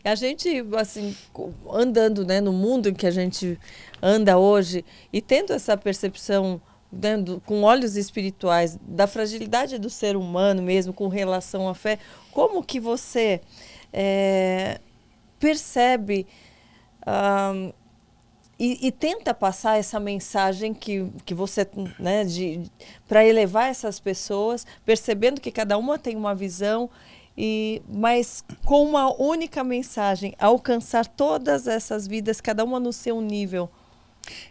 A gente, assim, andando, né, no mundo em que a gente anda hoje e tendo essa percepção, né, com olhos espirituais da fragilidade do ser humano mesmo com relação à fé, como que você percebe e tenta passar essa mensagem que você, né, para elevar essas pessoas, percebendo que cada uma tem uma visão, mas com uma única mensagem, alcançar todas essas vidas, cada uma no seu nível.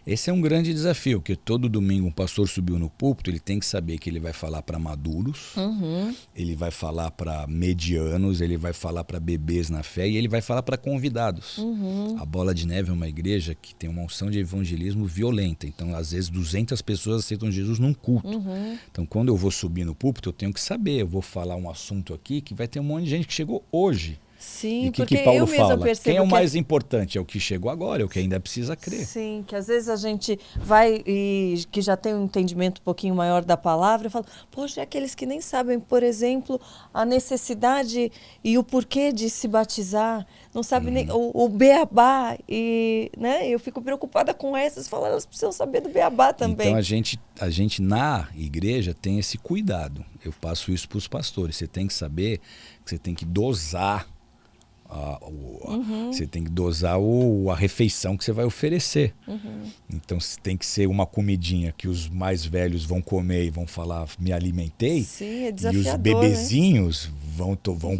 Esse é um grande desafio, porque todo domingo um pastor subiu no púlpito, ele tem que saber que ele vai falar para maduros, ele vai falar para medianos, ele vai falar para bebês na fé e ele vai falar para convidados. A Bola de Neve é uma igreja que tem uma unção de evangelismo violenta, então às vezes 200 pessoas aceitam Jesus num culto. Então quando eu vou subir no púlpito, eu tenho que saber, eu vou falar um assunto aqui que vai ter um monte de gente que chegou hoje. Sim, e porque que Paulo eu mesma fala? percebo Quem é o que mais importante? É o que chegou agora, é o que ainda precisa crer. Sim, que às vezes a gente vai e que já tem um entendimento um pouquinho maior da palavra e fala, poxa, é aqueles que nem sabem, por exemplo, a necessidade e o porquê de se batizar, não sabem nem o beabá, e né, eu fico preocupada com essas, falando, elas precisam saber do beabá também. Então a gente na igreja tem esse cuidado. Eu passo isso para os pastores. Você tem que saber que você tem que dosar você tem que dosar a refeição que você vai oferecer. Então tem que ser uma comidinha que os mais velhos vão comer e vão falar, me alimentei. Sim, é e os bebezinhos vão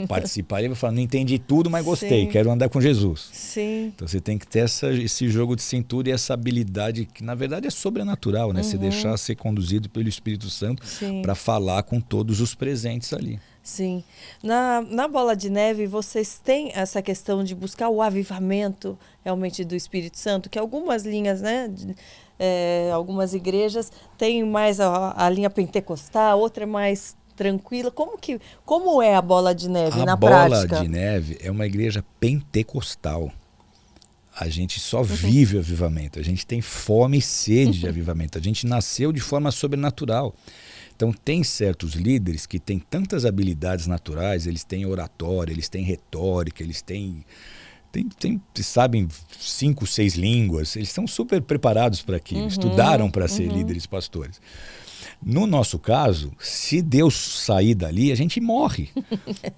participar e vão falar, não entendi tudo, mas gostei, quero andar com Jesus. Sim. Então você tem que ter esse jogo de cintura e essa habilidade que na verdade é sobrenatural, né? Se deixar ser conduzido pelo Espírito Santo para falar com todos os presentes ali. Sim. Na Bola de Neve, vocês têm essa questão de buscar o avivamento realmente do Espírito Santo, que algumas linhas, né, algumas igrejas têm mais a linha pentecostal, outra é mais tranquila. Como é a Bola de Neve na prática? A Bola de Neve é uma igreja pentecostal. A gente só vive o avivamento, a gente tem fome e sede de avivamento, a gente nasceu de forma sobrenatural. Então tem certos líderes que têm tantas habilidades naturais, eles têm oratória, eles têm retórica, eles sabem 5, 6 línguas, eles estão super preparados para aquilo, estudaram para ser líderes pastores. No nosso caso, se Deus sair dali, a gente morre,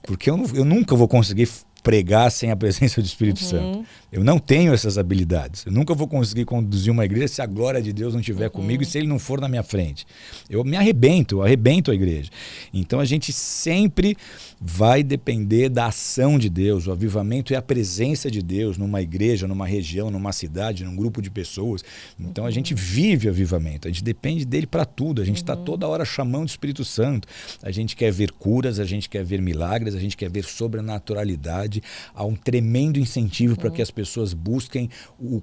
porque eu nunca vou conseguir pregar sem a presença do Espírito Santo. Eu não tenho essas habilidades. Eu nunca vou conseguir conduzir uma igreja se a glória de Deus não estiver comigo e se Ele não for na minha frente. Eu me arrebento, a igreja. Então a gente sempre vai depender da ação de Deus. O avivamento é a presença de Deus numa igreja, numa região, numa cidade, num grupo de pessoas. Então a gente vive o avivamento. A gente depende dele para tudo. A gente está toda hora chamando o Espírito Santo. A gente quer ver curas, a gente quer ver milagres, a gente quer ver sobrenaturalidade. Há um tremendo incentivo para que as pessoas busquem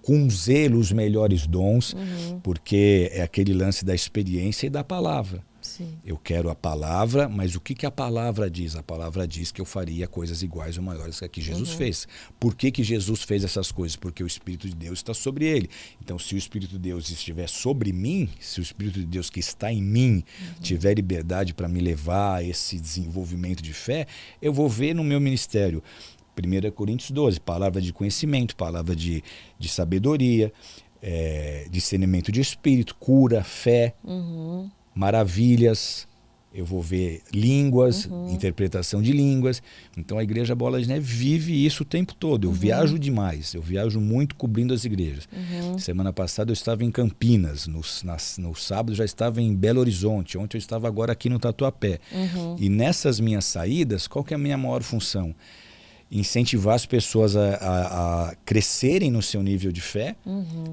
com zelo os melhores dons, porque é aquele lance da experiência e da palavra. Sim. Eu quero a palavra, mas o que a palavra diz? A palavra diz que eu faria coisas iguais ou maiores que a que Jesus fez. Por que Jesus fez essas coisas? Porque o Espírito de Deus está sobre ele. Então, se o Espírito de Deus estiver sobre mim, se o Espírito de Deus que está em mim tiver liberdade para me levar a esse desenvolvimento de fé, eu vou ver no meu ministério 1 Coríntios 12, palavra de conhecimento, palavra de sabedoria, discernimento de espírito, cura, fé, maravilhas, eu vou ver línguas, interpretação de línguas. Então a Igreja Bola de Neve vive isso o tempo todo. Eu viajo demais, eu viajo muito cobrindo as igrejas. Semana passada eu estava em Campinas, no sábado já estava em Belo Horizonte, ontem eu estava agora aqui no Tatuapé. E nessas minhas saídas, qual que é a minha maior função? Incentivar as pessoas a crescerem no seu nível de fé,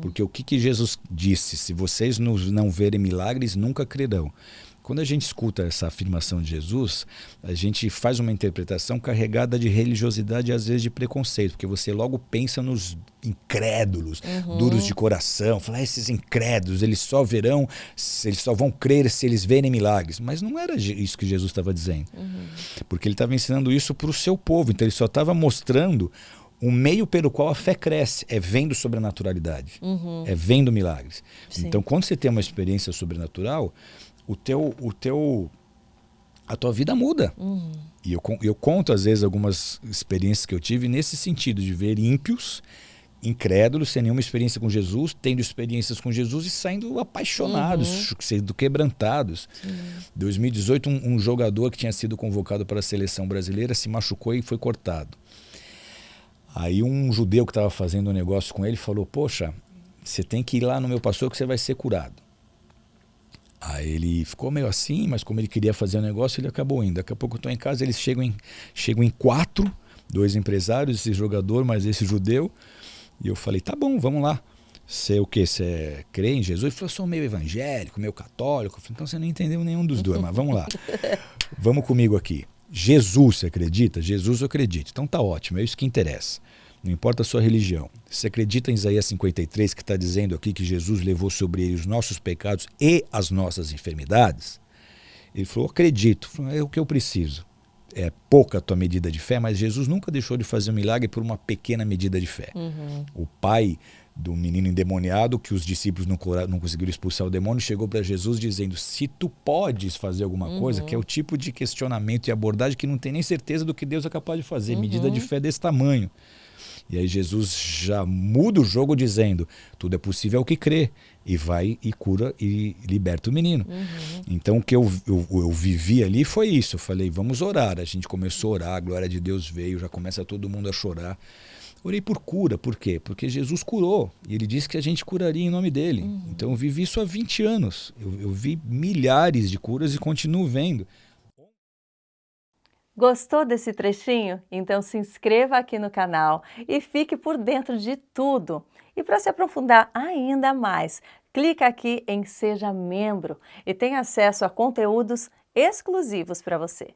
porque o que Jesus disse? Se vocês não verem milagres, nunca crerão. Quando a gente escuta essa afirmação de Jesus, a gente faz uma interpretação carregada de religiosidade e às vezes de preconceito, porque você logo pensa nos incrédulos, duros de coração, fala, esses incrédulos, eles só vão crer se eles verem milagres. Mas não era isso que Jesus estava dizendo, porque ele estava ensinando isso para o seu povo, então ele só estava mostrando um meio pelo qual a fé cresce, é vendo sobrenaturalidade, é vendo milagres. Sim. Então quando você tem uma experiência sobrenatural, a tua vida muda. E eu conto, às vezes, algumas experiências que eu tive nesse sentido, de ver ímpios, incrédulos, sem nenhuma experiência com Jesus, tendo experiências com Jesus e saindo apaixonados, sendo quebrantados. Em 2018, um jogador que tinha sido convocado para a seleção brasileira se machucou e foi cortado. Aí um judeu que estava fazendo um negócio com ele falou, poxa, você tem que ir lá no meu pastor que você vai ser curado. Aí ele ficou meio assim, mas como ele queria fazer o negócio, ele acabou indo. Daqui a pouco eu estou em casa, eles chegam em 4, 2 empresários, esse jogador, mais esse judeu. E eu falei, tá bom, vamos lá. Você é o quê? Você crê em Jesus? Ele falou, eu sou meio evangélico, meio católico. Eu falei, então você não entendeu nenhum dos dois, mas vamos lá. Vamos comigo aqui. Jesus, você acredita? Jesus eu acredito. Então tá ótimo, é isso que interessa. Não importa a sua religião. Você acredita em Isaías 53, que está dizendo aqui que Jesus levou sobre ele os nossos pecados e as nossas enfermidades? Ele falou, acredito. Falei, é o que eu preciso. É pouca a tua medida de fé, mas Jesus nunca deixou de fazer um milagre por uma pequena medida de fé. O pai do menino endemoniado, que os discípulos não conseguiram expulsar o demônio, chegou para Jesus dizendo, se tu podes fazer alguma coisa, que é o tipo de questionamento e abordagem que não tem nem certeza do que Deus é capaz de fazer, medida de fé desse tamanho. E aí Jesus já muda o jogo dizendo, tudo é possível ao que crê, e vai e cura e liberta o menino. Então o que eu vivi ali foi isso, eu falei, vamos orar. A gente começou a orar, a glória de Deus veio, já começa todo mundo a chorar. Orei por cura, por quê? Porque Jesus curou, e ele disse que a gente curaria em nome dele. Então eu vivi isso há 20 anos, eu vi milhares de curas e continuo vendo. Gostou desse trechinho? Então se inscreva aqui no canal e fique por dentro de tudo. E para se aprofundar ainda mais, clica aqui em Seja Membro e tenha acesso a conteúdos exclusivos para você.